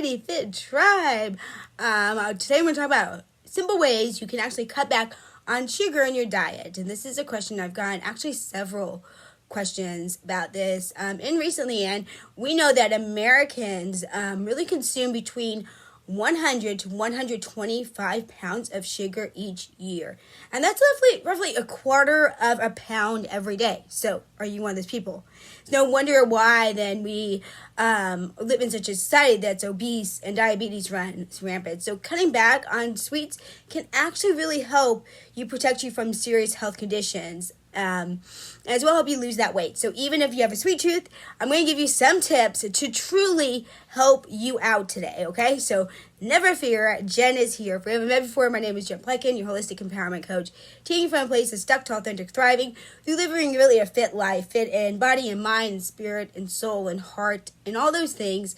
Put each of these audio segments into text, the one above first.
Healthy Fit Tribe. Today we're going to talk about simple ways you can actually cut back on sugar in your diet. And this is a question I've gotten actually several questions about this in recently. And we know that Americans really consume between 100 to 125 pounds of sugar each year. And that's roughly a quarter of a pound every day. So are you one of those people? It's no wonder why then we live in such a society that's obese and diabetes runs rampant. So cutting back on sweets can actually really help you protect you from serious health conditions. As well help you lose that weight. So even if you have a sweet tooth, I'm going to give you some tips to truly help you out today, okay? So never fear, Jen is here. If we haven't met before, my name is Jen Plekin, your holistic empowerment coach, taking you from a place of stuck to authentic thriving, through living really a fit life, fit in body and mind, and spirit and soul and heart, and all those things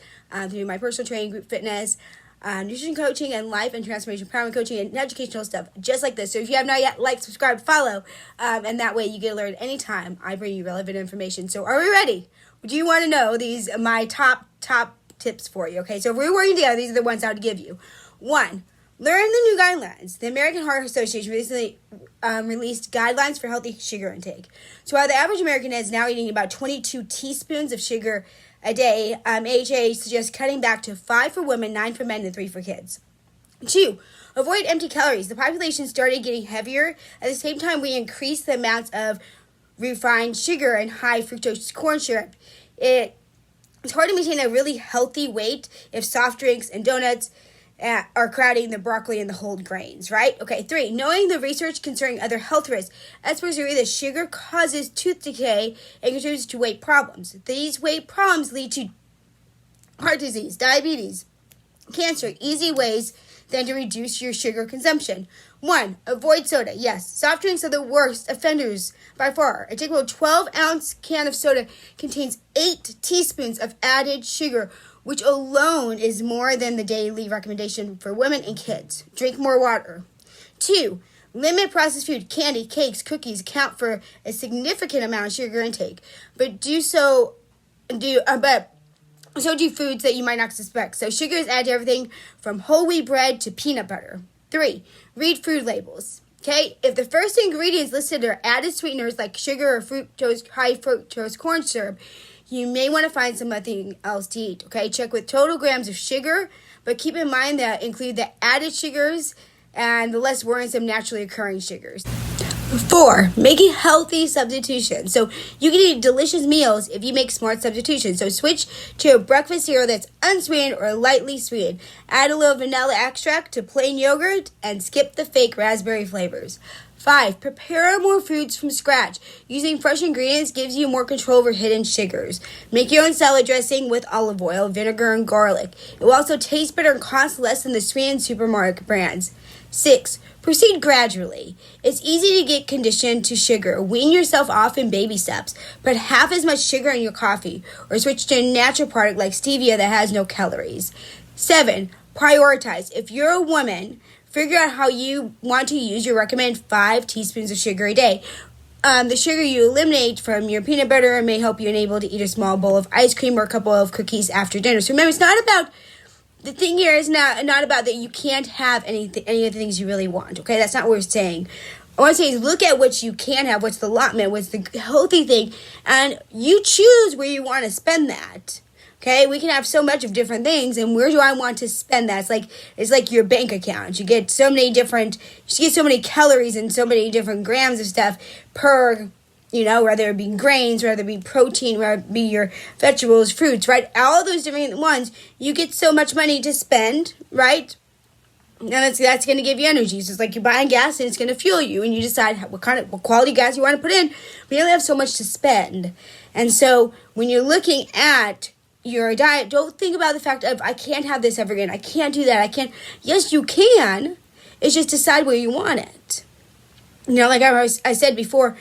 through my personal training, group fitness, nutrition coaching, and life and transformation empowerment coaching and educational stuff just like this. So if you have not yet, like, subscribe, follow, and that way you get alerted anytime I bring you relevant information. So are we ready? Do you want to know these my top tips for you? Okay, so if we're working together, these are the ones I would give you. 1, learn the new guidelines. The American Heart Association recently released guidelines for healthy sugar intake. So while the average American is now eating about 22 teaspoons of sugar a day, AHA suggests cutting back to 5 for women, 9 for men, and 3 for kids. 2, avoid empty calories. The population started getting heavier. At the same time, we increased the amounts of refined sugar and high-fructose corn syrup. It's hard to maintain a really healthy weight if soft drinks and donuts are crowding the broccoli and the whole grains, right? Okay, 3, knowing the research concerning other health risks. Experts agree that sugar causes tooth decay and contributes to weight problems. These weight problems lead to heart disease, diabetes, cancer. Easy ways then to reduce your sugar consumption. 1, avoid soda. Yes, soft drinks are the worst offenders by far. A typical 12-ounce can of soda contains 8 teaspoons of added sugar, which alone is more than the daily recommendation for women and kids. Drink more water. 2, limit processed food. Candy, cakes, cookies account for a significant amount of sugar intake, but so do foods that you might not suspect. So sugar is added to everything from whole wheat bread to peanut butter. 3, read food labels. Okay, if the first ingredients listed are added sweeteners like sugar or high fructose corn syrup, you may want to find something else to eat. Okay, check with total grams of sugar, but keep in mind that include the added sugars and the less worrisome naturally occurring sugars. 4, making healthy substitutions. So you can eat delicious meals if you make smart substitutions. So switch to a breakfast cereal that's unsweetened or lightly sweetened. Add a little vanilla extract to plain yogurt and skip the fake raspberry flavors. 5, prepare more foods from scratch. Using fresh ingredients gives you more control over hidden sugars. Make your own salad dressing with olive oil, vinegar, and garlic. It will also taste better and cost less than the sweetened supermarket brands. 6, proceed gradually. It's easy to get conditioned to sugar. Wean yourself off in baby steps. Put half as much sugar in your coffee, or switch to a natural product like stevia that has no calories. 7, prioritize. If you're a woman, figure out how you want to use your recommended 5 teaspoons of sugar a day. The sugar you eliminate from your peanut butter may help you enable to eat a small bowl of ice cream or a couple of cookies after dinner. So remember, it's not about the thing here is not about that you can't have any of the things you really want, okay? That's not what we're saying. I want to say is look at what you can have, what's the allotment, what's the healthy thing, and you choose where you want to spend that, okay? We can have so much of different things, and where do I want to spend that? It's like your bank account. You get so many calories and so many different grams of stuff per, whether it be grains, whether it be protein, whether it be your vegetables, fruits, right? All those different ones, you get so much money to spend, right? And that's going to give you energy. So it's like you're buying gas and it's going to fuel you, and you decide what quality gas you want to put in, but you only have so much to spend. And so when you're looking at your diet, don't think about the fact of, I can't have this ever again. I can't do that. I can't. Yes, you can. It's just decide where you want it. Like I said before,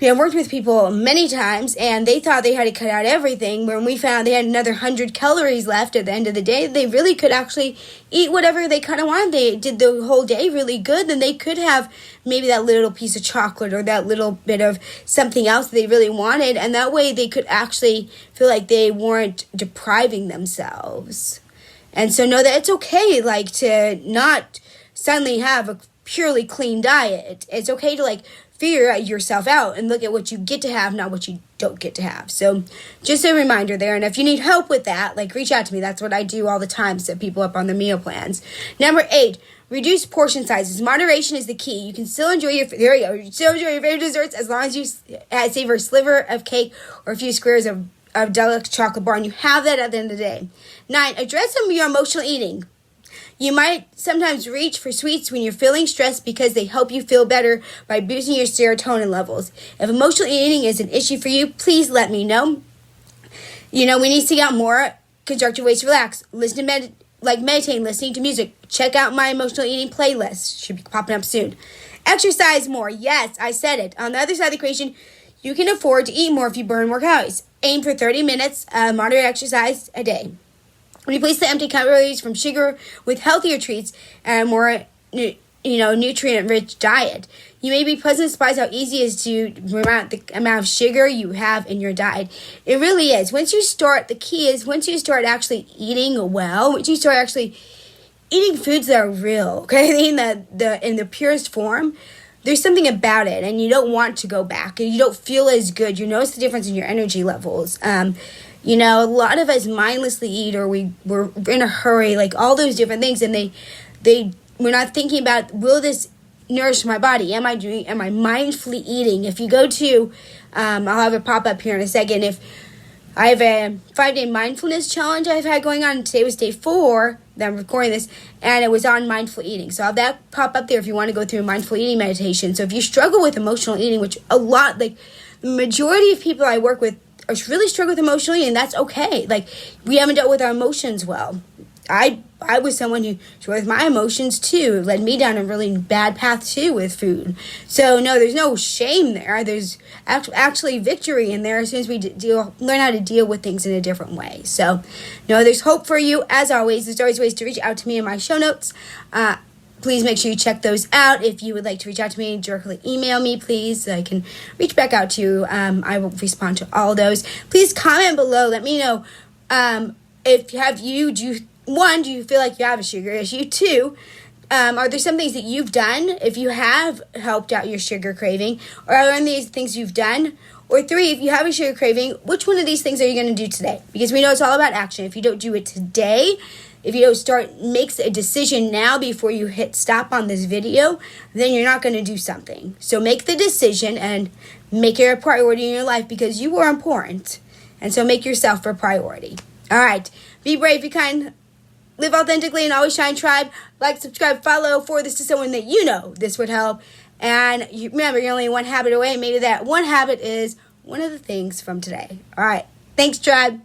I worked with people many times, and they thought they had to cut out everything. When we found they had another 100 calories left at the end of the day, they really could actually eat whatever they kind of wanted. They did the whole day really good, then they could have maybe that little piece of chocolate or that little bit of something else they really wanted, and that way they could actually feel like they weren't depriving themselves. And so know that it's okay, like, to not suddenly have a purely clean diet. It's okay to, like, figure yourself out and look at what you get to have, not what you don't get to have. So just a reminder there. And if you need help with that, like, reach out to me. That's what I do all the time, set people up on their meal plans. Number 8, reduce portion sizes. Moderation is the key. You can still enjoy your favorite desserts as long as you savor a sliver of cake or a few squares of deluxe chocolate bar, and you have that at the end of the day. 9, address some of your emotional eating. You might sometimes reach for sweets when you're feeling stressed because they help you feel better by boosting your serotonin levels. If emotional eating is an issue for you, please let me know. We need to seek out more constructive ways to relax. Listen to meditating, listening to music. Check out my emotional eating playlist. Should be popping up soon. Exercise more. Yes, I said it. On the other side of the equation, you can afford to eat more if you burn more calories. Aim for 30 minutes moderate exercise a day. Replace the empty calories from sugar with healthier treats and a more nutrient-rich diet. You may be pleasantly surprised how easy it is to remount the amount of sugar you have in your diet. It really is. The key is once you start actually eating well, once you start actually eating foods that are real, okay, in the purest form, there's something about it, and you don't want to go back, and you don't feel as good. You notice the difference in your energy levels. A lot of us mindlessly eat, or we're in a hurry, like all those different things, and we're not thinking about, will this nourish my body? Am I mindfully eating? If you go to, I'll have it pop up here in a second. If I have a 5-day mindfulness challenge I've had going on. Today was day 4 that I'm recording this, and it was on mindful eating. So I'll have that pop up there if you want to go through a mindful eating meditation. So if you struggle with emotional eating, which the majority of people I work with really struggle with emotional eating, that's okay. Like, we haven't dealt with our emotions well. I was someone who struggled with my emotions too. It led me down a really bad path too with food. So no, there's no shame there. There's actually victory in there as soon as we learn how to deal with things in a different way. So no, there's hope for you. As always, there's always ways to reach out to me in my show notes. Please make sure you check those out. If you would like to reach out to me, directly email me, please, so I can reach back out to you. I will respond to all those. Please comment below. Let me know do you feel like you have a sugar issue? 2, are there some things that you've done if you have helped out your sugar craving? Or are there any of these things you've done? Or 3, if you have a sugar craving, which one of these things are you going to do today? Because we know it's all about action. If you don't do it today, if you don't makes a decision now before you hit stop on this video, then you're not going to do something. So make the decision and make it a priority in your life, because you are important. And so make yourself a priority. All right. Be brave, be kind, live authentically, and always shine. Tribe. Like, subscribe, follow, forward this to someone that you know this would help. And remember, you're only one habit away. Maybe that one habit is one of the things from today. All right. Thanks, Tribe.